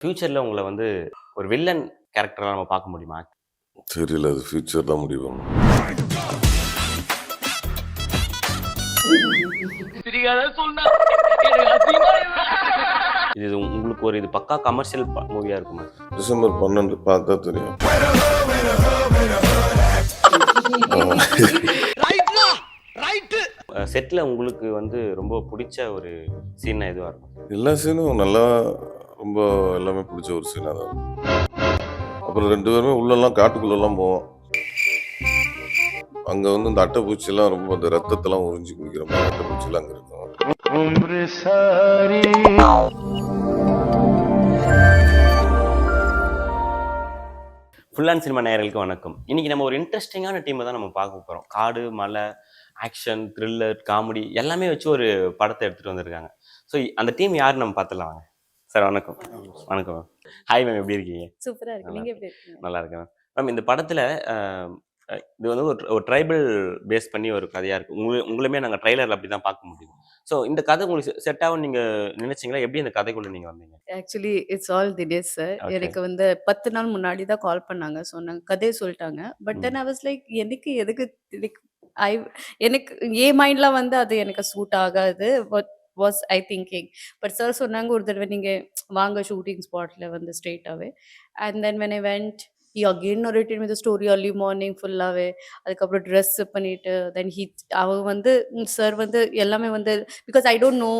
ஃபியூச்சர்ல உங்கள வந்து ஒரு வில்லன் கேரக்டரா நம்ம பார்க்க முடியுமா? தெரியல. அது ஃபியூச்சர் தான் முடிவு பண்ணும். சிரிக்காத சொன்னா எனக்கு அசிங்கமா இருக்கு. இது உங்களுக்கு ஒரு பக்கா கமர்ஷியல் மூவியா இருக்குமா? டிசம்பர் 12 பார்த்தா தெரியும். செட்ல உங்களுக்கு வந்து ரொம்ப புடிச்ச ஒரு சீன் எதுவா இருக்கும்? எல்லா சீனும் நல்லா ரொம்ப எல்லாமே பிடிச்ச ஒரு சீனாக தான் இருக்கும். அப்புறம் 2 பேருமே உள்ளெல்லாம் காட்டுக்குள்ளெல்லாம் போவோம். அங்கே வந்து இந்த அட்டைப்பூச்சிலாம் ரொம்ப அந்த ரத்தத்தெல்லாம் உறிஞ்சி குடிக்கிற மாதிரி அட்டைப்பூச்சிலாம் அங்கே இருக்கும். ஃபுல் அண்ட் சினிமா நேயர்களுக்கு வணக்கம். இன்னைக்கு நம்ம ஒரு இன்ட்ரெஸ்டிங்கான டீமை தான் நம்ம பார்க்க போறோம். காடு, மலை, ஆக்ஷன், த்ரில்லர், காமெடி எல்லாமே வச்சு ஒரு படத்தை எடுத்துட்டு வந்திருக்காங்க. ஸோ அந்த டீம் யாருன்னு நம்ம பார்த்துடலாம் வாங்க. சார் வணக்கம். வணக்கம் மேம். ஹாய் மேம், எப்படி இருக்கீங்க? சூப்பரா இருக்கு. நீங்க எப்படி இருக்கீங்க? நல்லா இருக்கேன் மேம். மேம், இந்த படத்துல இது வந்து ஒரு ட்ரைபல் பேஸ் பண்ணி ஒரு கதையா இருக்கு. உங்களுமே நாங்க ட்ரைலர்ல அப்படிதான் பார்க்க முடியும். ஸோ இந்த கதை உங்களுக்கு செட் ஆகும் நீங்க நினைச்சீங்களா? எப்படி இந்த கதைக்குள்ள நீங்க வந்தீங்க? Actually it's all Dinesh sir. Okay. எனக்கு வந்து 10 நாள் முன்னாடி தான் கால் பண்ணாங்க. சொன்னாங்க கதைய சொல்லிட்டாங்க. But then I was like எனக்கு எதுக்கு லைக் ஐ எனக்கு என் மைண்ட்ல வந்து அது எனக்கு சூட் ஆகாது. What was I thinking. But sir சொன்னாங்க ஒரு தடவை நீங்க வாங்க ஷூட்டிங் ஸ்பாட்ல வந்து ஸ்ட்ரெயிட்டாவே. And then when I went he again narrated me the story early morning ஃபுல்லாவே. அதுக்கப்புறம் ட்ரெஸ் பண்ணிட்டு தென் அவங்க வந்து சார் வந்து எல்லாமே வந்து பிகாஸ் ஐ டோன்ட் நோ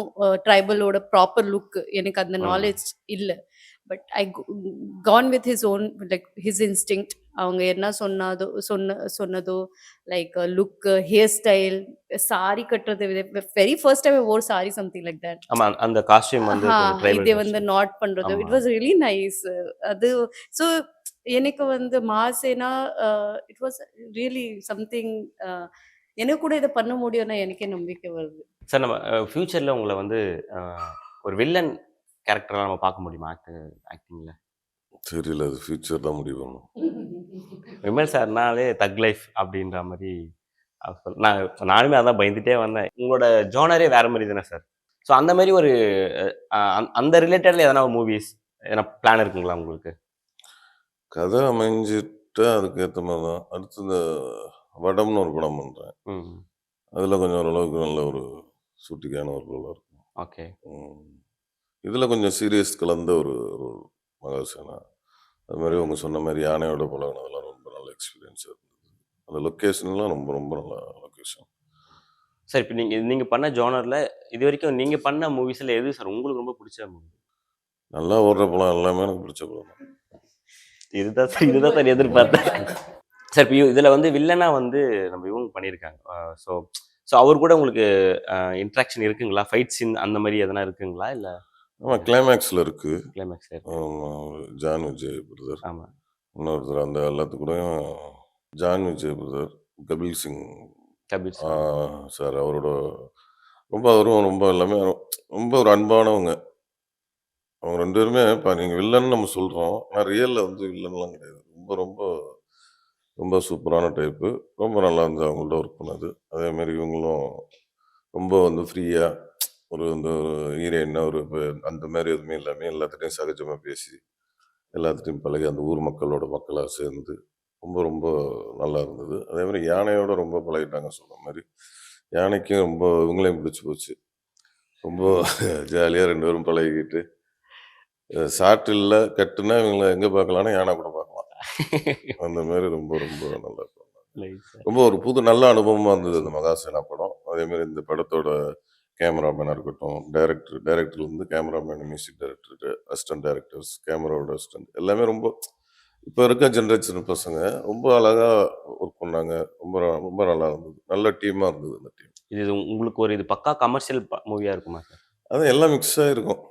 ட்ரைபலோட ப்ராப்பர் லுக் எனக்கு அந்த நாலேஜ் இல்லை. But I can with his own like his instinct. அவங்க என்ன சொன்னதோ like look, hair style, sari கட்டுறது, very first time or sari something like that. ஆமா, அந்த காஸ்டியூம் வந்து ட்ரைபல் இதை வந்து நாட் பண்றது இட் வாஸ் ரியலி நைஸ். அது ஸோ எனக்கு வந்து மாசேனா இட் வாஸ் ரியலி சம்திங். எனக்கு கூட இதை பண்ண முடியும்னா எனக்கே நம்பிக்கை வருது. சார், நம்ம ஃபியூச்சர்ல உங்களை வந்து ஒரு வில்லன் கேரக்டரா நம்ம பார்க்க முடியுமா ஆக்டிங்ல? தெரியல. அது ஃபியூச்சர் தான் முடிவு பண்ணும். விமல் சார்னாலே தக் லைஃ் அப்படின்ற மாதிரி நானுமே அதான் பயந்துட்டே வந்தேன். உங்களோட ஜோனரே வேற மாதிரி தானே சார்? ஸோ அந்த மாதிரி ஒரு அந்த ரிலேட்டட்ல எதனா மூவிஸ் எதனா பிளான் இருக்குங்களா உங்களுக்கு? கதை அமைஞ்சிட்டா அதுக்கேற்ற மாதிரி தான். அடுத்து இந்த வடம்னு ஒரு படம் பண்ணுறேன். ம். அதில் கொஞ்சம் ஓரளவுக்கு நல்ல ஒரு சூட்டிக்கான ஒரு ரோலாக இருக்கும். ஓகே. இதில் கொஞ்சம் சீரியஸ் கலந்த ஒரு ரோல் மகாசேனா. அது மாதிரி அவங்க சொன்ன மாதிரி யானையோட பழகினதெல்லாம் ரொம்ப நல்ல எக்ஸ்பீரியன்ஸ் இருந்தது. அந்த லொக்கேஷன்லாம் ரொம்ப ரொம்ப நல்ல லொக்கேஷன். சார், இப்போ நீங்க பண்ண ஜோனர்ல இது வரைக்கும் நீங்க பண்ண மூவிஸ்ல எது சார் உங்களுக்கு ரொம்ப பிடிச்ச மூவி? நல்லா ஓடுற படம் எல்லாமே எனக்கு பிடிச்ச படம் தான். இதுதான் சார் எதிர்பார்த்தேன். சார், இப்போ இதில் வந்து வில்லனா வந்து நம்ம இவங்க பண்ணியிருக்காங்க. ஸோ ஸோ அவர் கூட உங்களுக்கு இன்ட்ராக்ஷன் இருக்குங்களா? ஃபைட் சீன் அந்த மாதிரி எதனா இருக்குங்களா? இல்லை ஆமாம், கிளைமேக்ஸில் இருக்குது. கிளைமேக்ஸ்? ஜான் விஜய் பிரதர், ஆமாம். இன்னொருத்தர் அந்த எல்லாத்துக்கூடயும் John Vijay brother, Kapil Singh Kabir sir அவரோட அவரும் ரொம்ப எல்லாமே ரொம்ப ஒரு அன்பானவங்க. அவங்க 2 பேருமே இப்போ நீங்கள் வில்லன்னு நம்ம சொல்கிறோம், ஆனால் ரியலில் வந்து வில்லன்லாம் கிடையாது. ரொம்ப ரொம்ப ரொம்ப சூப்பரான டைப்பு. ரொம்ப நல்லா இருந்தது அவங்கள்ட்ட ஒர்க் பண்ணது. அதேமாரி இவங்களும் ரொம்ப வந்து ஃப்ரீயாக ஒரு இந்த ஹீரோயின்னா ஒரு அந்த மாதிரி எதுவுமே இல்லாமல் எல்லாத்துட்டையும் சகஜமாக பேசி எல்லாத்துட்டையும் பழகி அந்த ஊர் மக்களாக சேர்ந்து ரொம்ப ரொம்ப நல்லா இருந்தது. அதே மாதிரி யானையோட ரொம்ப பழகிட்டாங்க. சொன்ன மாதிரி யானைக்கும் ரொம்ப இவங்களையும் பிடிச்சி போச்சு. ரொம்ப ஜாலியாக 2 பேரும் பழகிக்கிட்டு சாட்டில் கட்டுனா இவங்களை எங்கே பார்க்கலான்னா யானை கூட பார்க்கலாம். அந்த மாதிரி ரொம்ப ரொம்ப நல்லா இருக்கும். ரொம்ப ஒரு புது நல்ல அனுபவமாக இருந்தது அந்த மகாசேனா படம். அதேமாதிரி இந்த படத்தோட கேமராமேனாக இருக்கட்டும், டைரக்டர் வந்து cameraman, music director, assistant directors, கேமராவோட அசிஸ்டன்ட் எல்லாமே ரொம்ப இப்போ இருக்க ஜென்ரேஷன் பசங்க ரொம்ப அழகாக ஒர்க் பண்ணாங்க. ரொம்ப ரொம்ப நல்லா இருந்தது. நல்ல டீமாக இருந்தது அந்த டீம். இது உங்களுக்கு ஒரு பக்கா கமர்ஷியல் மூவியா இருக்குமா சார்? அதான் எல்லாம் மிக்ஸ் ஆகிருக்கும்.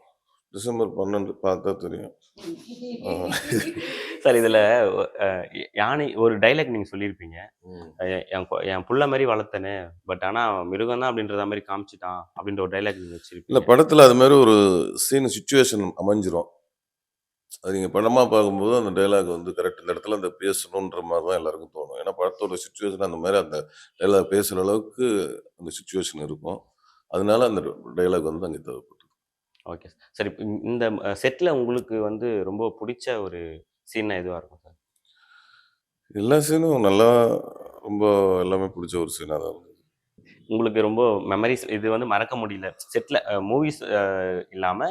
டிசம்பர் 12 பார்த்தா தெரியும். சார், இதில் யானை ஒரு டைலாக் நீங்கள் சொல்லியிருப்பீங்க. என் புள்ள மாதிரி வளர்த்தனே, பட் ஆனால் மிருகம் தான் அப்படின்றத மாதிரி காமிச்சிட்டான் அப்படின்ற ஒரு டைலாக் நீங்கள் வச்சிருப்பீங்க. இல்லை, படத்தில் அது மாதிரி ஒரு சீன் சுச்சுவேஷன் அமைஞ்சிரும். அது நீங்கள் படமாக பார்க்கும்போது அந்த டைலாக் வந்து கரெக்ட் இந்த இடத்துல அந்த பேசணுன்ற மாதிரி தான் எல்லாருக்கும் தோணும். ஏன்னா படத்தோட சுச்சுவேஷன் அந்த மாதிரி அந்த டைலாக் பேசுகிற அளவுக்கு அந்த சுச்சுவேஷன் இருக்கும். அதனால அந்த டைலாக் வந்து அங்கே தேவைப்பட்டது. ஓகே. சரி இப்ப இந்த செட்ல உங்களுக்கு வந்து ரொம்ப புடிச்ச ஒரு சீன்னா எதுவா இருக்கும் சார்? எல்லா சீனும் நல்லா ரொம்ப எல்லாமே பிடிச்ச ஒரு சீனா தான் இருந்தது. உங்களுக்கு ரொம்ப மெமரீஸ் இது வந்து மறக்க முடியல. செட்ல மூவிஸ் இல்லாம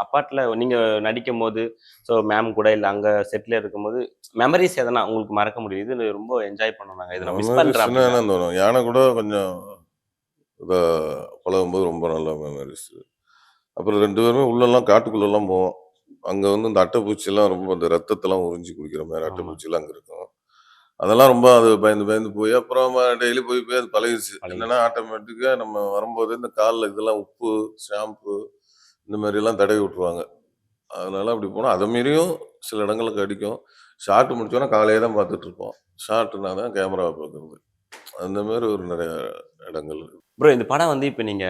அப்பார்ட்ல நீங்க நடிக்கும்போது, ஸோ மேம் கூட இல்ல அங்க செட்ல இருக்கும்போது, மெமரீஸ் எதனா உங்களுக்கு மறக்க முடியும். இது ரொம்ப என்ஜாய் பண்ணோம் நாங்க. இத நான் மிஸ் பண்றேன் மெமரீஸ்னா அப்படின்னா. என்ன இந்த யானை கூட கொஞ்சம் இதா பழகும்போது ரொம்ப நல்ல மெமரீஸ். அப்புறம் 2 பேருமே உள்ளலாம் காட்டுக்குள்ளலாம் போவோம். அங்க வந்து இந்த அட்டைப்பூச்சிலாம் ரொம்ப அந்த ரத்தத்தலாம் உறிஞ்சி குடிக்கிற மாரி ஆமா. அட்டைப்பூச்சிலாம் அங்க இருக்கும். அதெல்லாம் ரொம்ப அது பயந்து பயந்து போய் அப்புறம் டெய்லி போய் போய் அது பழகிருச்சு. என்னன்னா பழகிடுச்சு. ஆட்டோமேட்டிக்கா நம்ம வரும்போது இந்த கால்ல இதெல்லாம் உப்பு, ஷாம்பு இந்த மாரிலாம் தடவி விட்டுருவாங்க. அதனால அப்படி போனா அத மீறியும் சில இடங்கள்ல கடிக்கும். ஷாட் முடிச்சோனே காலையே தான் பார்த்துட்டு இருப்போம். ஷாட்னா தான் கேமராவ பார்க்கறது. அந்த மாரி ஒரு நெறைய இடங்கள் இருக்கு. ப்ரோ இந்த படம் வந்து இப்ப நீங்க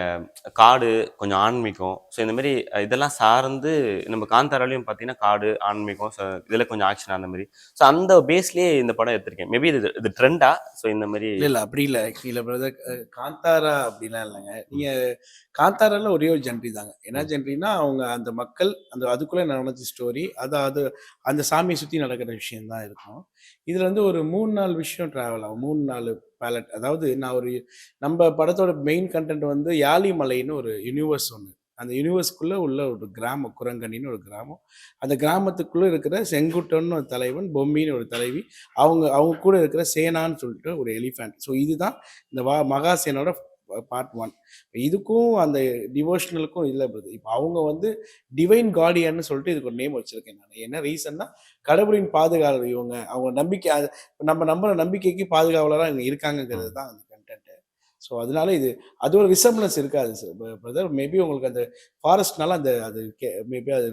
காடு, கொஞ்சம் ஆன்மீகம், ஸோ இந்த மாரி இதெல்லாம் சார்ந்து நம்ம காந்தாராலயும் பார்த்தீங்கன்னா, காடு, ஆன்மீகம், இதில கொஞ்சம் ஆக்ஷன் அந்த மாரி. ஸோ அந்த பேஸ்லயே இந்த படம் எடுத்திருக்கேன். மேபி இது இது ட்ரெண்டா? ஸோ இந்த மாரி இல்ல, இல்ல. அப்படி இல்ல. கீழ பிரதர் காந்தாரா அப்படிலாம் இல்லங்க. நீங்க காந்தாரால ஒரே ஒரு ஜென்ரி தாங்க. என்ன ம். ஜென்ரின்னா, அவங்க அந்த மக்கள் அதுக்குள்ள நடந்த ஸ்டோரி. அது அந்த சாமிய சுத்தி நடக்கிற விஷயம் தான் இருக்கும். இதுல வந்து ஒரு 3, 4 விஷயம் டிராவல் ஆகும். 3, 4 பேலட். அதாவது நம்ப படத்தோட மெயின் கன்டென்ட் வந்து யாளிமலைன்னு ஒரு யுனிவர்ஸ் ஒண்ணு. அந்த யுனிவர்ஸ்க்குள்ள உள்ள ஒரு கிராமம், குரங்கணின்னு ஒரு கிராமம். அந்த கிராமத்துக்குள்ள இருக்கிற செங்குட்டன்னு ஒரு தலைவன், பொம்மின்னு ஒரு தலைவி, அவங்க அவங்க கூட இருக்கிற சேனான்னு சொல்லிட்டு ஒரு எலிஃபேண்ட். ஸோ இதுதான் இந்த மகாசேனோட பார்ட் 1. இதுக்கும் அந்த டிவோஷனலுக்கும் இல்ல பிரதர். இப்ப அவங்க வந்து டிவைன் கார்டியன்னு சொல்லிட்டு இதுக்கு ஒரு நேம் வச்சிருக்கேன் நானு. என்ன ரீசன்னா, கடவுளின் பாதுகாவலர் இவங்க. அவங்க நம்பிக்கை நம்ம நம்புற நம்பிக்கைக்கு பாதுகாவலரா இவங்க இருக்காங்கங்கிறது ம். தான் அந்த கன்டென்ட். ஸோ அதனால அது ஒரு ரிசம்பிளன்ஸ் இருக்காது பிரதர். மேபி உங்களுக்கு அந்த ஃபாரஸ்ட்னால அது மேபி அது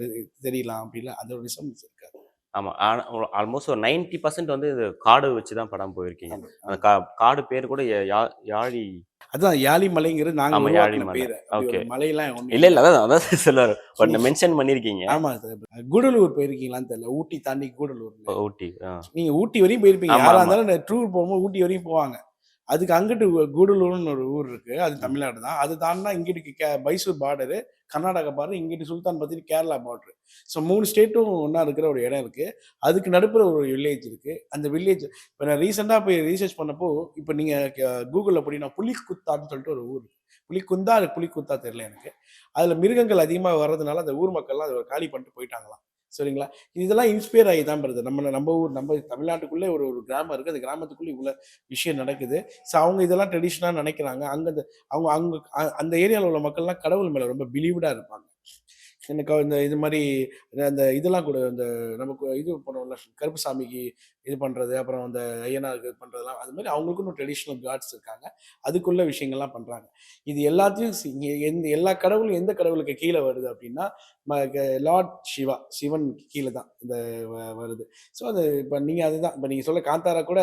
தெரியலாம். அப்படிலாம் அந்த ஒரு ரிசம்பிளன்ஸ் இருக்காது. ஆமா. ஆனா ஆல்மோஸ்ட் ஒரு 90% வந்து இது காடு வச்சு தான் படம் போயிருக்கீங்க. ஆமா, அந்த ஆமா. காடு பேரு கூட யாழி அதான் யாழி மலைங்கிறது நாங்க ஆமா உருவாக்குன யாழிமலை. பேரு. அப்படி ஓகே. ஒரு மலைலாம் ஒண்ணும் இல்ல, இல்ல. இல்ல. அதான் அதான் சொல்ல வரேன். பட் நீங்க மென்ஷன் பண்ணியிருக்கீங்க. ஆமா சார். கூடலூர் போயிருக்கீங்களான்னு தெரியல. ஊட்டி தாண்டி கூடலூர்ல. ஊட்டி. ஆ. நீங்க ஊட்டி வரையும் போயிருப்பீங்க. ஆமா, யாரா ஆமா. இருந்தாலும் டூர் போகும்போது ஊட்டி வரையும் போவாங்க. அதுக்கு அங்கிட்டு கூடலூர்ன்னு ஒரு ஊர் இருக்கு. அது ம். தமிழ்நாடு தான். அது தாண்டுனா இங்கிட்டு மைசூர் பார்டரு, கர்நாடகா பார்டர், இங்கிட்டு சுல்தான் பத்தேரி கேரளா பார்டர். ஸோ 3 ஸ்டேட்டும் ஒண்ணா இருக்கிற ஒரு இடம் இருக்கு. அதுக்கு நடுப்புற ஒரு வில்லேஜ் இருக்கு. அந்த வில்லேஜ் இப்ப நான் ரீசென்ட்டா போய் ரிசர்ச் பண்ணப்போ, இப்ப நீங்க கூகுள்ல போனீங்கன்னா புலிக்குத்தான்னு சொல்லிட்டு ஒரு ஊர். புலிக்குந்தா, அது புலிக்குத்தா தெரியல எனக்கு. அதுல மிருகங்கள் அதிகமா வர்றதுனால அந்த ஊர் மக்கள்லாம் அத காலி பண்ணிட்டு போயிட்டாங்களாம். சரிங்களா? இதெல்லாம் இன்ஸ்பயர் ஆகி தான் வருது. நம்ம ஊர் நம்ம தமிழ்நாட்டுக்குள்ளே ஒரு ஒரு கிராமம் இருக்கு. அந்த கிராமத்துக்குள்ள இவ்வளோ விஷயம் நடக்குது. ஸோ அவங்க இதெல்லாம் ட்ரெடிஷனா நினைக்கிறாங்க. அங்க அவங்க அங்க அந்த ஏரியால உள்ள மக்கள்லாம் கடவுள் மேல ரொம்ப பிலீவ்டா இருப்பாங்க. எனக்கு இந்த இது மாரி அந்த இதெல்லாம் கூட இந்த நமக்கு இது பண்ணுவோம்ல, கருப்பு சாமிக்கு இது பண்றது, அப்புறம் அந்த ஐயனாருக்கு இது பண்றதெல்லாம், அது மாரி அவங்களுக்குன்னு ட்ரெடிஷனல் காட்ஸ் இருக்காங்க. அதுக்குள்ள விஷயங்கள்லாம் பண்றாங்க. இது எல்லாத்தையும் எல்லா கடவுளும் எந்த கடவுளுக்கு கீழ வருது அப்டின்னா, லார்ட் சிவா, சிவன் கீழ தான் இந்த வருது. ஸோ அது இப்ப நீங்க அதுதான் இப்ப நீங்க சொல்ல காந்தாரா கூட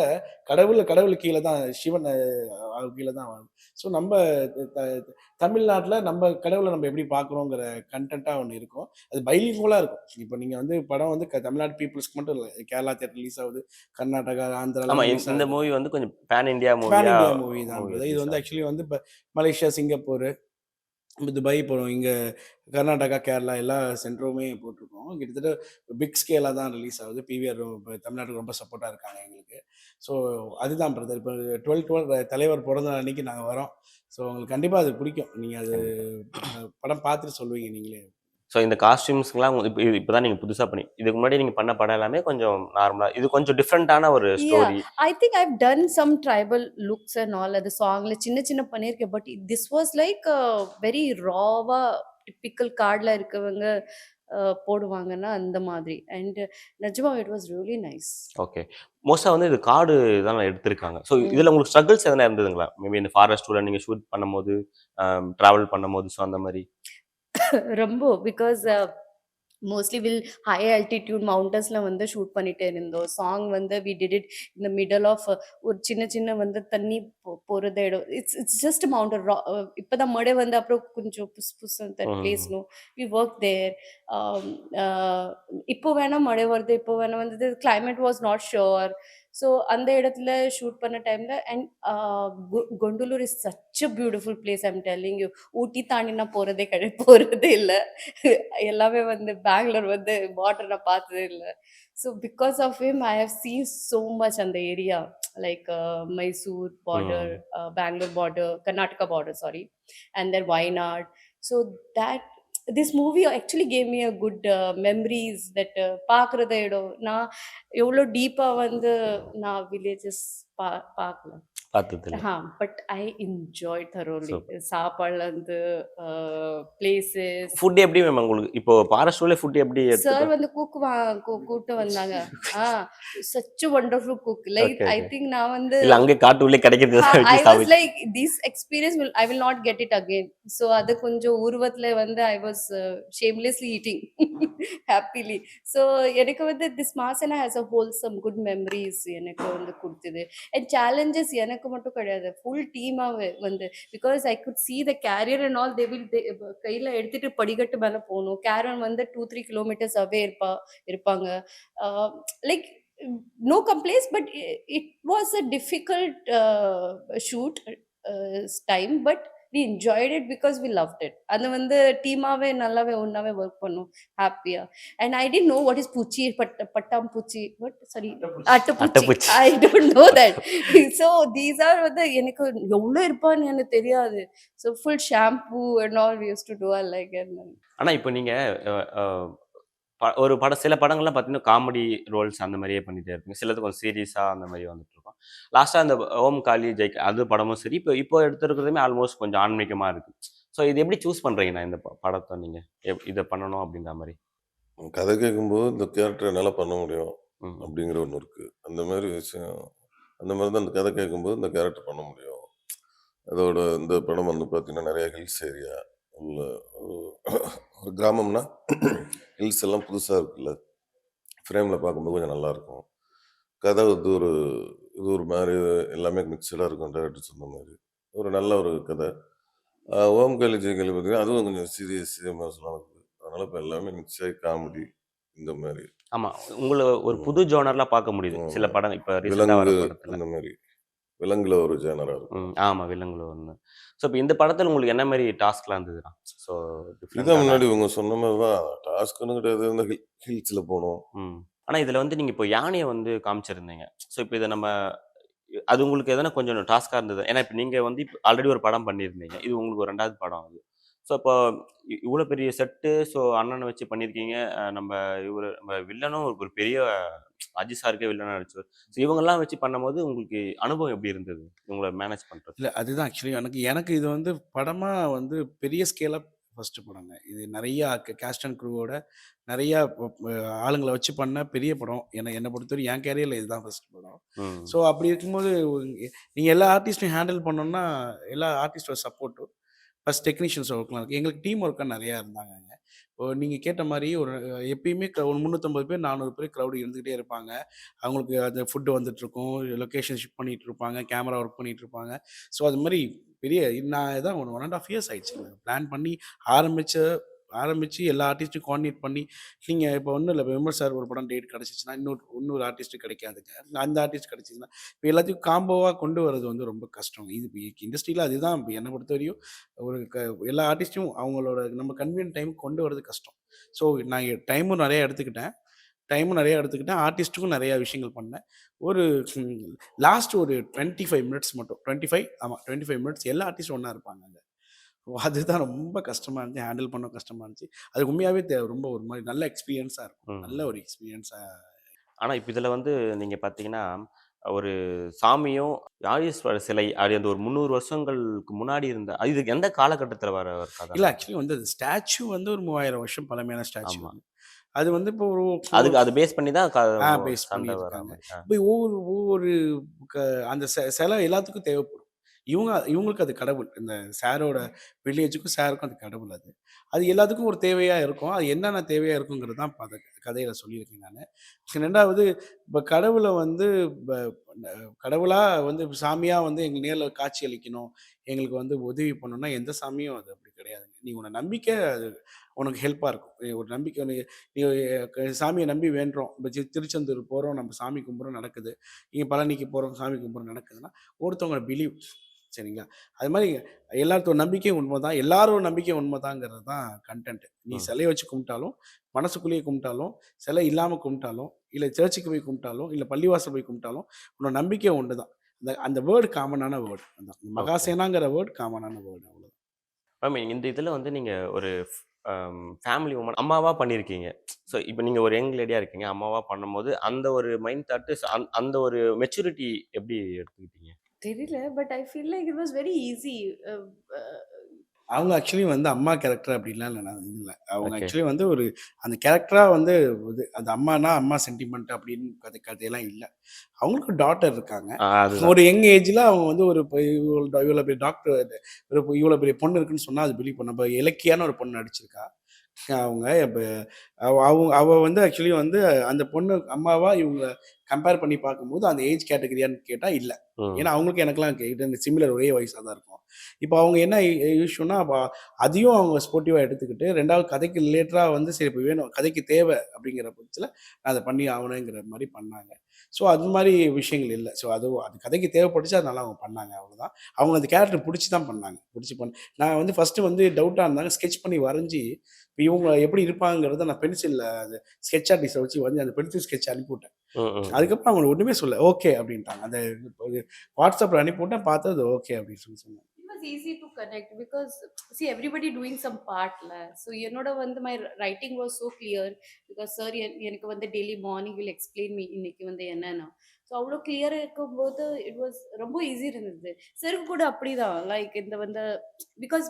கடவுளுக்கு கீழ தான் சிவன் கீழ தான் வருது. ஸோ நம்ப த தமிழ்நாட்ல நம்ம கடவுள நம்ம எப்படி பார்க்குறோங்கிற கன்டென்ட்டா ஒண்ணு இருக்கும். அது பைலிங்குவலா இருக்கும். இப்ப நீங்க வந்து படம் வந்து தமிழ்நாடு பீப்பிள்ஸ்க்கு மட்டும் இல்ல. கேரளா தியேட்டர் ரிலீஸ் ஆகுது. கர்நாடகா, ஆமா. ஆந்திராலாம் ரிலீஸ் இந்த ஆகுது. மூவி வந்து கொஞ்சம் பேன் இண்டியா பேன் மூவியா இண்டியா மூவி தான் மூவி பிரதர். இது ரிலீஸ் வந்து ஆகுது. ஆக்சுவலி வந்து இப்ப மலேசியா, சிங்கப்பூர், துபாய் போறோம். இங்க கர்நாடகா, கேரளா எல்லா சென்டருமே போட்டிருக்கோம். கிட்டத்தட்ட பிக் ஸ்கேலா தான் ரிலீஸ் ஆகுது. பிவிஆர் இப்ப தமிழ்நாட்டுக்கு ரொம்ப சப்போர்ட்டா இருக்காங்க எங்களுக்கு. ஸோ அதுதான் பிரதர். இப்ப 12/12 தலைவர் பிறந்த நாள் அன்னைக்கு நாங்க வரோம். ஸோ உங்களுக்கு கண்டிப்பா அது பிடிக்கும். நீங்க அது கண்டிப்பா. படம் பார்த்துட்டு சொல்லுவீங்க நீங்களே. ஸோ இந்த காஸ்டியூம்ஸ்லாம் இப்ப தான் நீங்க புதுசா இதுக்கு முன்னாடி நீங்க பண்ண படம் எல்லாமே கொஞ்சம் நார்மலா இது கொஞ்சம் டிஃபரண்டான ஒரு Yeah, story. I think I've done some tribal looks and all at the songல சின்ன சின்ன பண்ணியிருக்கேன். But this was like very rawவா டிப்பிக்கல் கார்ட்ல இருக்கவங்க போடுவாங்கன்னா அந்த மாதிரி. அண்ட் நிஜமா it was really nice. Okay. மோஸ்ட்டா வந்து இது காடு தான் எடுத்திருக்காங்க. ஸோ ம். இதுல உங்களுக்கு ஸ்ட்ரகிள்ஸ் எதனா இருந்ததுங்களா? மேபி இந்த ஃபாரஸ்ட்குள்ள நீங்க ஷூட் பண்ணும்போது, டிராவல் பண்ணும்போது, ஸோ அந்த மாரி? ரொம்ப பிகாஸ் மோஸ்ட்லி ஹை ஆல்டிடியூட் மவுண்டன்ஸ்ல வந்து ஷூட் பண்ணிட்டே இருந்தோம். சாங் வந்து we did it in the middle of ஒரு சின்ன சின்ன வந்து தண்ணி போறது இடம். It's it's just mountain. இப்பதான் மழை வந்து அப்புறம் கொஞ்சம் புஸ் புஸ் தட் பிளேஸ் ம். No we work there. இப்போ வேணா மழை வருது, இப்போ வேணா வந்து climate was not sure. So அந்த இடத்துல ஷூட் பண்ண டைம்ல அண்ட் கொண்டலூர் is such a beautiful place. I'm telling you. Ooty தாண்டி நான் போறதே இல்லை. எல்லாமே வந்து பெங்களூர் வந்து பார்டர் நான் பார்த்ததே இல்லை. So because of him I have seen so much on the area, like Mysore border, ம். Bangalore border, Karnataka border, sorry, and then Wayanad. So that this movie actually gave me a good memories that பார்க்குறத இடம் நான் எவ்வளோ டீப்பாக வந்து நான் villages பார்க்கல. பார்த்ததில்ல. But I enjoy thoroughly. Super. சாப்பாடுலேருந்து பிளேசஸ். ஃபுட் எப்படி மேம் உங்களுக்கு இப்போ ஃபாரஸ்ட் ஃபுட் எப்படி சார் எடுத்துப்போம்? வந்து குக் கூப்பிட்டு வந்தாங்க. Ah such wonderful cook. Like okay I okay. Think நான் வந்து இல்ல அங்கே காட்டுக்குள்ளே கிடைக்கிறது தான் I வச்சு was சாப்பிட்டு. like this experience will I will not get it again. So அது கொஞ்சம் உருவத்துல வந்து I was shamelessly eating happily. So எனக்கு வந்து this Masana has a wholesome good memories எனக்கு வந்து கொடுத்தது. And challenges எனக்கு மட்டும் கிடையாது, ஃபுல் டீமாவே வந்து, because I could see the carrier and all. They will கையில எடுத்துட்டு படிக்கட்டு மேல போகணும். கேரன் வந்து 2-3 kilometers away இருப்பாங்க. Like no complaints, but it was a difficult shoot time, but we enjoyed it because we loved it. அது வந்து டீமாவே நல்லாவே ஒன்னாவே ஒர்க் பண்ணோம் ஹாப்பியா. And I didn't know what is பூச்சி, பட்டாம்பூச்சி, what, sorry, அட்டைப்பூச்சி. அட்டைப்பூச்சி. I don't know that. So these are வந்து எனக்கு எவ்வளோ இருப்பான்னு எனக்கு தெரியாது. So full shampoo and all we used to do like. And ஆனா இப்போ நீங்க ஒரு சில படங்கள்லாம் பார்த்தீங்கன்னா காமெடி ரோல்ஸ் அந்த மாதிரியே பண்ணிட்டே இருப்பீங்க. சிலது கொஞ்சம் சீரியஸா அந்த மாதிரி வந்துட்டு இருக்கும். லாஸ்டா அந்த ஓம் காளி ஜெய் அது படமும் சரி, இப்போ எடுத்திருக்கிறதுமே ஆல்மோஸ்ட் கொஞ்சம் ஆன்மீகமா இருக்கு. ஸோ இது எப்படி சூஸ் பண்றீங்கண்ணா இந்த படத்தை நீங்க இதை பண்ணணும் அப்படின்ற மாதிரி? கதை கேட்கும்போது இந்த கேரக்டர் என்னால் பண்ண முடியும் ம். அப்படிங்கிற ஒன்று இருக்குது. அந்த மாதிரி விஷயம், அந்த மாதிரி தான் அந்த கதை கேட்கும்போது இந்த கேரக்டர் பண்ண முடியும். அதோட இந்த படம் வந்து பார்த்தீங்கன்னா நிறைய ஹில்ஸ் ஏரியா உள்ள ஒரு கிராமம்னா ஹில்ஸ் எல்லாம் புதுசாக இருக்குல்ல, ஃப்ரேமில் பார்க்கும்போது கொஞ்சம் நல்லாயிருக்கும். கதை வந்து இது ஒரு மாதிரி எல்லாமே மிக்சடாக இருக்கும். டேரக்டர் சொன்ன மாதிரி ஒரு நல்ல ஒரு கதை. ஓம் காளி ஜெய் காளி பார்த்தீங்கன்னா அதுவும் கொஞ்சம் சீரியஸ் எமோஷனலாக இருக்குது. அதனால் இப்போ எல்லாமே மிக்ஸ் ஆகி காமெடி இந்த மாதிரி ஆமா, உங்களை ஒரு புது ஜோனர்லாம் பார்க்க முடியுது சில படம். இப்போ ரீசெண்டாக வர விலங்கு படத்துல. இந்த மாதிரி விலங்குல ஒரு ஜேனராக இருக்கும். ஆமா, விலங்குல ஒன்று. ஸோ இப்போ இந்த படத்தில் உங்களுக்கு என்ன மாதிரி டாஸ்க்லாம் இருந்ததுண்ணா? ஸோ இதான் முன்னாடி இவங்க சொன்ன மாதிரி தான் டாஸ்க்குன்னு கிடையாது. இந்த ஹில்ஸில் போகணும். ஆனா இதுல வந்து நீங்க இப்போ யானையை வந்து காமிச்சிருந்தீங்க. ஸோ இப்போ இதை நம்ம அது உங்களுக்கு எதனா கொஞ்சம் டாஸ்கா இருந்தது? ஏன்னா இப்போ நீங்க வந்து ஆல்ரெடி ஒரு படம் பண்ணியிருந்தீங்க. இது உங்களுக்கு ஒரு 2வது படம் அது. ஸோ இப்போ இவ்வளோ பெரிய செட்டு, ஸோ அண்ணனை வச்சு பண்ணியிருக்கீங்க. நம்ம நம்ம வில்லனும் ஒரு பெரிய அஜித் சாருக்கே வில்லனா நடிச்சவர். ஸோ இவங்கெல்லாம் வச்சு பண்ணும்போது உங்களுக்கு அனுபவம் எப்படி இருந்தது இவங்கள மேனேஜ் பண்றது? இல்லை அதுதான் ஆக்சுவலி எனக்கு இது வந்து படமாக வந்து பெரிய ஸ்கேலாக ஃபஸ்ட்டு படங்க. இது நிறையா கேஸ்ட் அண்ட் க்ரூவோட நிறையா ஆளுங்களை வச்சு பண்ண பெரிய படம். என்னை பொறுத்தவரை என் கேரியரில் இதுதான் ஃபஸ்ட் படம். ஸோ அப்படி இருக்கும்போது நீங்கள் எல்லா ஆர்டிஸ்ட்டையும் ஹேண்டில் பண்ணோன்னா எல்லா ஆர்டிஸ்டோட சப்போர்ட்டும் ப்ளஸ் டெக்னீஷியன்ஸ் ஒர்க்லாம் இருக்குது. எங்களுக்கு டீம் ஒர்க்காக நிறையா இருந்தாங்க. இப்போ நீங்கள் கேட்ட மாதிரி ஒரு எப்பயுமே ஒரு 350 பேர் 400 பேர் க்ரௌடு இருந்துக்கிட்டே இருப்பாங்க. அவங்களுக்கு அந்த ஃபுட்டு வந்துட்டுருக்கும், லொக்கேஷன் ஷிஃப்ட் பண்ணிகிட்டு இருப்பாங்க, கேமரா ஒர்க் பண்ணிகிட்டு இருப்பாங்க. ஸோ அது மாதிரி பெரிய நான் இதான் 1.5 இயர்ஸ் ஆயிடுச்சு பிளான் பண்ணி ஆரம்பித்து எல்லா ஆர்டிஸ்ட்டும் கோஆர்டினேட் பண்ணி. நீங்கள் இப்போ ஒன்றும் இல்லை, விமல் சார் ஒரு படம் டேட் கிடச்சிச்சின்னா இன்னொரு ஆர்டிஸ்ட்டு கிடைக்காதுங்க. அந்த ஆர்டிஸ்ட் கிடச்சிச்சின்னா இப்போ எல்லாத்தையும் காம்போவாக கொண்டு வரது வந்து ரொம்ப கஷ்டம். இது இப்போ இண்டஸ்ட்ரியில் அதுதான் இப்போ என்னை பொறுத்தவரையும் ஒரு எல்லா ஆர்டிஸ்ட்டும் அவங்களோட நம்ம கன்வீனியன்ட் டைம் கொண்டு வரது கஷ்டம். ஸோ நான் டைமும் நிறையா எடுத்துக்கிட்டேன். ஆர்டிஸ்ட்டுக்கும் நிறையா விஷயங்கள் பண்ணேன். ஒரு லாஸ்ட் ஒரு 25 மினிட்ஸ் மட்டும் 25 மினிட்ஸ் எல்லா ஆர்டிஸ்ட்டும் ஒன்றா இருப்பாங்க அங்கே. அதுதான் ரொம்ப கஷ்டமாக இருந்துச்சு, ஹேண்டில் பண்ண கஷ்டமாக இருந்துச்சு. அது உண்மையாகவே ரொம்ப ஒரு மாதிரி நல்ல எக்ஸ்பீரியன்ஸாக இருக்கும். நல்ல ஒரு எக்ஸ்பீரியன்ஸாக. ஆனா இப்போ இதில் வந்து நீங்க பார்த்தீங்கன்னா ஒரு சாமியும் யாழீஸ்வரர் சிலை அது அந்த ஒரு 300 வருஷங்களுக்கு முன்னாடி இருந்த இது எந்த காலகட்டத்தில் வர ஒரு கதை? இல்லை ஆக்சுவலி வந்து அது ஸ்டாச்சு வந்து ஒரு 3000 வருஷம் பழமையான ஸ்டாச்சு. ஆமா. அது வந்து இப்போ ஒரு அதுக்கு அது பேஸ் பண்ணி தான் பேஸ் சண்டை பண்ணியிருக்காங்க. வராம. இப்போ ஒவ்வொரு அந்த சிலை எல்லாத்துக்கும் தேவைப்படும். இவங்களுக்கு அது கடவுள். இந்த சாரோட வில்லேஜுக்கும் சாருக்கும் அது கடவுள். அது எல்லாத்துக்கும் ஒரு தேவையாக இருக்கும். அது என்னென்ன தேவையாக இருக்குங்கிறது தான் கதையில் சொல்லியிருக்கேன் நான். 2வது இப்போ கடவுளை வந்து கடவுளாக வந்து சாமியாக வந்து எங்கள் நேரில் காட்சி அளிக்கணும், எங்களுக்கு வந்து உதவி பண்ணணும்னா எந்த சாமியும் அது அப்படி கிடையாதுங்க. நீ உன்னை நம்பிக்கை அது உனக்கு ஹெல்ப்பாக இருக்கும். ஒரு நம்பிக்கை நீ சாமியை நம்பி வேண்டுறோம். இப்போ திருச்செந்தூர் போகிறோம், நம்ம சாமி கும்பிட்றோம் நடக்குது. இங்கே பழனிக்கு போகிறோம், சாமி கும்பிட்றோம் நடக்குதுன்னா ஒருத்தவங்களோட பிலீவ். சரிங்களா? அது மாதிரி எல்லாத்தோட நம்பிக்கையும் உண்மை தான், எல்லாரோட நம்பிக்கையும் உண்மை தாங்கிறது தான் கண்டென்ட். நீ சிலையை வச்சு கும்பிட்டாலும், மனசுக்குள்ளேயே கும்பிட்டாலும், சிலை இல்லாமல் கும்பிட்டாலும், இல்லை சர்ச்சுக்கு போய் கும்பிட்டாலும், இல்லை பள்ளிவாசல் போய் கும்பிட்டாலும், உன்னோட நம்பிக்கை ஒன்று தான். அந்த அந்த வேர்டு காமனான வேர்டு. அந்த மகாசேனாங்கிற வேர்டு காமனான வேர்டு. அவ்வளோ. மேம் இந்த இதில் வந்து நீங்கள் ஒரு ஃபேமிலி உமன் அம்மாவாக பண்ணியிருக்கீங்க. ஸோ இப்போ நீங்கள் ஒரு யங் லேடியாக இருக்கீங்க, அம்மாவாக பண்ணும்போது அந்த ஒரு மைண்ட் தாட்டு அந்த ஒரு மெச்சூரிட்டி எப்படி எடுத்துக்கிட்டீங்க? தெரியல. But I feel like it was very easy. அவங்க ஆக்சுவலி வந்து அம்மா கேரக்டர் அப்படின்லாம் இல்லை. நான் இல்லை, அவங்க ஓகே. ஆக்சுவலி வந்து ஒரு அந்த கேரக்டராக வந்து இது அந்த அம்மானா அம்மா சென்டிமெண்ட் அப்படின்னு கதையெல்லாம் இல்லை. அவங்களுக்கு டாட்டர் இருக்காங்க. அதுதான். ஒரு யங் ஏஜில் அவங்க வந்து ஒரு இவ்வளோ பெரிய டாக்டர், ஒரு இவ்வளோ பெரிய பொண்ணு இருக்குன்னு சொன்னால் அது பிலீவ் பண்ண. இப்போ இலக்கியான ஒரு பொண்ணு நடிச்சிருக்கா. அவங்க இப்போ அவ வந்து ஆக்சுவலி வந்து அந்த பொண்ணு அம்மாவா இவங்க கம்பேர் பண்ணி பார்க்கும்போது அந்த ஏஜ் கேட்டகரியான்னு கேட்டால் இல்லை. ஏன்னா அவங்களுக்கு எனக்குலாம் சிமிலர் ஒரே வயசாக தான் இருக்கும். இப்போ அவங்க என்ன இஷ்யூனா அதையும் அவங்க ஸ்போர்ட்டிவாக எடுத்துக்கிட்டு, ரெண்டாவது கதைக்கு ரிலேட்டடாக வந்து சரி இப்போ வேணும், கதைக்கு தேவை அப்படிங்கிற பட்சத்தில் நான் அதை பண்ணி ஆகணுங்கிற மாதிரி பண்ணாங்க. ஸோ அது மாதிரி விஷயங்கள் இல்லை. ஸோ அது கதைக்கு தேவைப்பட்டுச்சு, அதனால அவங்க பண்ணாங்க, அவ்வளோதான். அவங்க அந்த கேரக்டர் பிடிச்சி தான் பண்ணாங்க. நான் வந்து ஃபஸ்ட்டு வந்து டவுட்டாக இருந்தாங்க, ஸ்கெட்ச் பண்ணி வரைஞ்சி இப்போ இவங்க எப்படி இருப்பாங்கிறத நான் பென்சிலில் அந்த ஸ்கெட்ச் ஆர்டிஸ்ட்டை வச்சு வரைஞ்சி அந்த பென்சில் ஸ்கெட்ச் அனுப்பிவிட்டேன். அதுக்கப்புறம் அவங்க ஒன்றுமே சொல்ல ஓகே அப்படின்ட்டாங்க. அந்த வாட்ஸ்அப்பில் அனுப்பிவிட்டேன், பார்த்தது ஓகே அப்படின்னு சொன்னாங்க. It was easy to connect because see everybody doing some part la. So என்னோட வந்து my writing was so clear because sir எனக்கு வந்து daily morning will explain me இன்னைக்கு வந்து என்னன்னா. ஸோ அவ்வளோ கிளியராக இருக்கும்போது இட் வாஸ் ரொம்ப ஈஸி இருந்தது. சருக்கு கூட அப்படிதான் லைக் இந்த வந்து because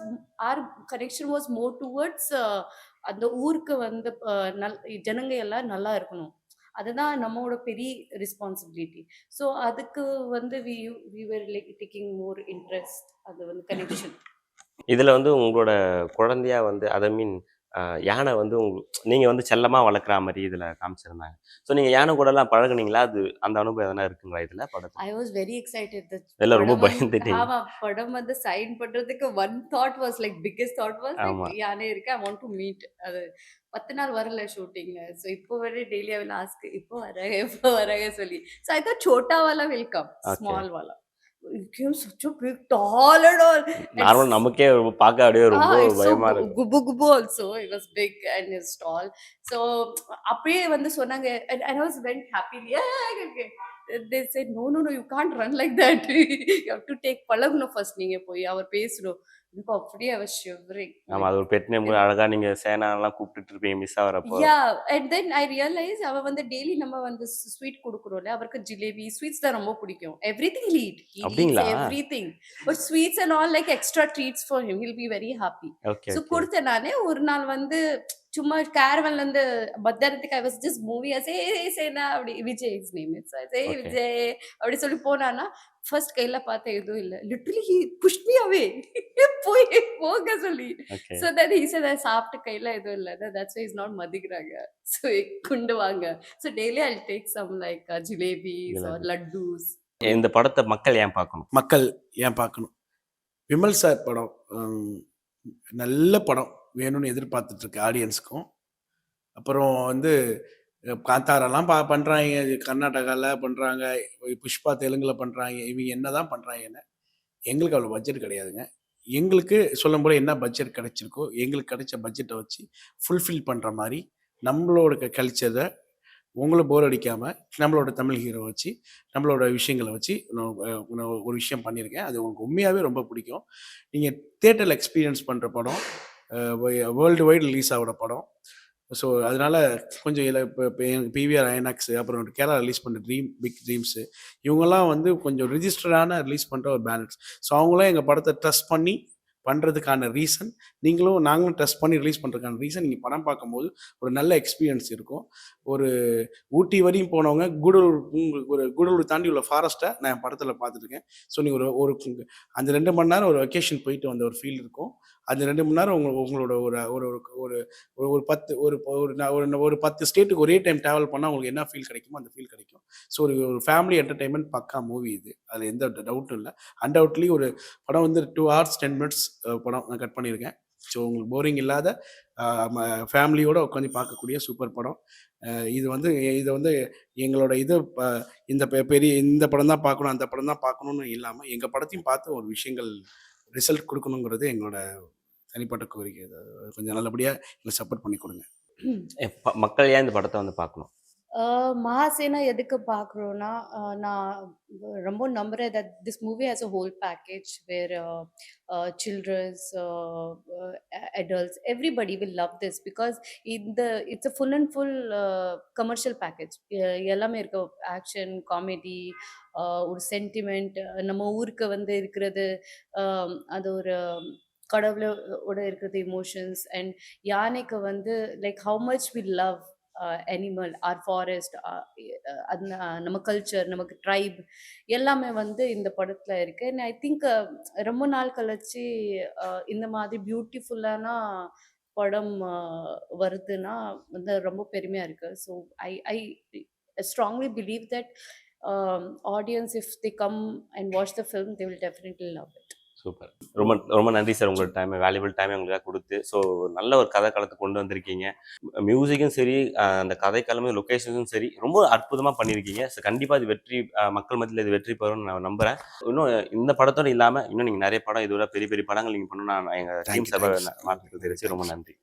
our connection was more towards அந்த ஊருக்கு வந்து ஜனங்க எல்லாம் நல்லா இருக்கணும். அதுதான் நம்மளோட பெரிய ரெஸ்பான்சிபிலிட்டி. ஸோ அதுக்கு வந்து we were like taking more interest அது வந்து கனெக்ஷன். இதில் வந்து உங்களோட குழந்தையா வந்து ஐ மீன் யானை வந்து நீங்கள் வந்து செல்லமாக வளர்க்குற மாதிரி இதில் காமிச்சிருந்தாங்க. ஸோ நீங்கள் யானை கூடலாம் பழகுனீங்களா? அது அந்த அனுபவம் எதனா இருக்குங்களா இதில் படத்தில்? I was very excited. எல்லாம் ரொம்ப பயந்துட்டீங்க. ஆமா, படம் வந்து சைன் பண்றதுக்கு one thought was like biggest thought was like யானே இருக்கு, ஐ வாண்ட் டு மீட். அது 10 நாள் வரல ஷூட்டிங். ஸோ இப்போ வரை டெய்லி ஐ வில் ஆஸ்க் எப்போ வராங்க சொல்லி. ஸோ ஐ தாட் छोटा वाला will come, small वाला. It came such a big, tall and all. Normal நமக்கே பார்க்க அப்படியே ரொம்ப It's so பயமா இருக்கு. gubu gubu also. It was big and it's tall. So அப்படியே வந்து சொன்னாங்க and I was very happy. Yeah, okay. They said no, you can't run like that. You have to take பழகணும் first. நீங்க போய் அவர் பேசணும். எனக்கு அப்படியே I was shivering. ஆமா, அது ஒரு பெட் நேம் அழகா நீங்க சேனாலாம் கூப்பிட்டுட்டு இருப்பீங்க miss ஆகிறப்போ. Yeah, and then I realized அவ வந்து டெய்லி நம்ம வந்து ஸ்வீட் கொடுக்குறோம்ல, அவருக்கு ஜிலேபி ஸ்வீட்ஸ் தான் ரொம்ப பிடிக்கும். Everything he eats அப்படிங்களா? everything. But sweets and all like extra treats for him. He'll be very happy. Okay. So கொடுத்தேன் நானே. ஒரு நாள் வந்து சும்மா கேரவன்ல இருந்து மத்தியானத்துக்கு I was just moving. I say சேனா அப்படி Vijay his name is. I say Vijay அப்படி சொல்லி போனானா ஃபர்ஸ்ட் கையில பார்த்த எதுவும் இல்ல. Literally he pushed me away. போய் போக சொல்லி. Okay. So then he said சாப்பிட்ட கையில எதுவும் இல்ல. That's why he's not மதிக்கிறாங்க. So கொண்டு வாங்க. So daily I'll take some like jilebis or laddus. இந்த படத்தை மக்கள் ஏன் பார்க்கணும்? மக்கள் ஏன் பார்க்கணும்? விமல் சார் படம் நல்ல படம் வேணும்னு எதிர்பார்த்துட்டு இருக்கு ஆடியன்ஸுக்கும். அப்புறம் வந்து காந்தாரெல்லாம் பண்ணுறாங்க, கர்நாடகாவில் பண்ணுறாங்க, புஷ்பா தெலுங்கில் பண்ணுறாங்க. இவங்க என்ன தான் பண்ணுறாங்கன்னு எங்களுக்கு அவ்வளோ பட்ஜெட் கிடையாதுங்க. எங்களுக்கு சொல்லும் போது என்ன பட்ஜெட் கிடைச்சிருக்கோ எங்களுக்கு கிடைச்ச பட்ஜெட்டை வச்சு ஃபுல்ஃபில் பண்ணுற மாதிரி நம்மளோட கல்ச்சரை உங்களை போர் அடிக்காமல் நம்மளோட தமிழ் ஹீரோ வச்சு நம்மளோட விஷயங்களை வச்சு ஒரு விஷயம் பண்ணியிருக்கேன். அது உங்களுக்கு உண்மையாகவே ரொம்ப பிடிக்கும். நீங்கள் தியேட்டரில் எக்ஸ்பீரியன்ஸ் பண்ணுற படம், வேர்ல்டு வைடு ரிலீஸ் ஆகிற படம். ஸோ அதனால் கொஞ்சம் இப்போ பிவிஆர் ஐநாக்ஸு அப்புறம் கேரளா ரிலீஸ் பண்ணுற பிக் ட்ரீம்ஸு இவங்கெல்லாம் வந்து கொஞ்சம் ரிஜிஸ்டர்டான ரிலீஸ் பண்ணுற ஒரு பேனர்ஸ். ஸோ அவங்களாம் எங்கள் படத்தை ட்ரஸ்ட் பண்ணி பண்ணுறதுக்கான ரீசன், நாங்களும் ட்ரஸ்ட் பண்ணி ரிலீஸ் பண்ணுறதுக்கான ரீசன், நீங்கள் படம் பார்க்கும்போது ஒரு நல்ல எக்ஸ்பீரியன்ஸ் இருக்கும். ஒரு ஊட்டி வரையும் போனவங்க கூடலூர் தாண்டி உள்ள ஃபாரஸ்ட்டை நான் என் படத்தில் பார்த்துருக்கேன். ஸோ நீங்கள் ஒரு அந்த 2 மணி நேரம் ஒரு வெக்கேஷன் போயிட்டு வந்த ஒரு ஃபீல் இருக்கும். அந்த 2 மணி நேரம் உங்களோட ஒரு 10 ஸ்டேட்டுக்கு ஒரே டைம் ட்ராவல் பண்ணால் உங்களுக்கு என்ன ஃபீல் கிடைக்குமோ அந்த ஃபீல் கிடைக்கும். ஸோ ஒரு ஃபேமிலி என்டர்டைன்மெண்ட் பக்கா மூவி இது, அதில் எந்த டவுட்டும் இல்லை. அன்டவுட்லி ஒரு படம் வந்து 2 hours 10 minutes படம் நான் கட் பண்ணியிருக்கேன். ஸோ உங்களுக்கு போரிங் இல்லாத ஃபேமிலியோட உட்காந்து பார்க்கக்கூடிய சூப்பர் படம். இது வந்து இதை வந்து எங்களோட இது இந்த பெரிய இந்த படம் தான் பார்க்கணும் அந்த படம் தான் பார்க்கணும்னு இல்லாமல் எங்கள் படத்தையும் பார்த்து ஒரு விஷயங்கள் ரிசல்ட் கொடுக்கணுங்கிறது எங்களோட தனிப்பட்ட கோரிக்கை. அது கொஞ்சம் நல்லபடியாக எங்களை சப்போர்ட் பண்ணி கொடுங்க. மக்கள் ஏன் இந்த படத்தை வந்து பார்க்கணும்? மகாசேனா எதுக்கு பார்க்குறோன்னா, நான் ரொம்ப நம்புறேன் that this movie has a whole package where children's, adults, everybody will love this because it's a full and full commercial package. எல்லாமே இருக்கு. ஆக்ஷன், காமெடி, ஒரு சென்டிமெண்ட், நம்ம ஊருக்கு வந்து இருக்கிறது, அது ஒரு கடவுளோட இருக்கிறது எமோஷன்ஸ் அண்ட் யானைக்கு வந்து like how much we love animal or forest, அது நம்ம கல்ச்சர், நமக்கு ட்ரைப் எல்லாமே வந்து இந்த படத்தில் இருக்கு. அண்ட் ஐ திங்க் ரொம்ப நாள் கழிச்சு இந்த மாதிரி பியூட்டிஃபுல்லான படம் வருதுன்னா வந்து ரொம்ப பெருமையாக இருக்கு. So I I strongly believe that audience, if they come and watch the film, they will definitely love it. Super. ரொம்ப ரொம்ப நன்றி சார், உங்களோட டைம், வேல்யூபிள் டைம் எங்களுக்காக கொடுத்து. ஸோ நல்ல ஒரு கதை களத்தை கொண்டு வந்திருக்கீங்க. மியூசிக்கும் சரி, அந்த கதைக்களமும் லொக்கேஷனும் சரி, ரொம்ப அற்புதமாக பண்ணியிருக்கீங்க. ஸோ கண்டிப்பாக இது வெற்றி, மக்கள் மத்தியில் இது வெற்றி பெறும்னு நான் நம்புகிறேன். இன்னும் இந்த படத்தோடு இல்லாமல் இன்னும் நீங்கள் நிறைய படம், இதோட பெரிய பெரிய படங்கள் நீங்கள் பண்ணணும்னு நான் எங்கள் டீம் சார்பாக தெரிவிச்சு ரொம்ப நன்றி.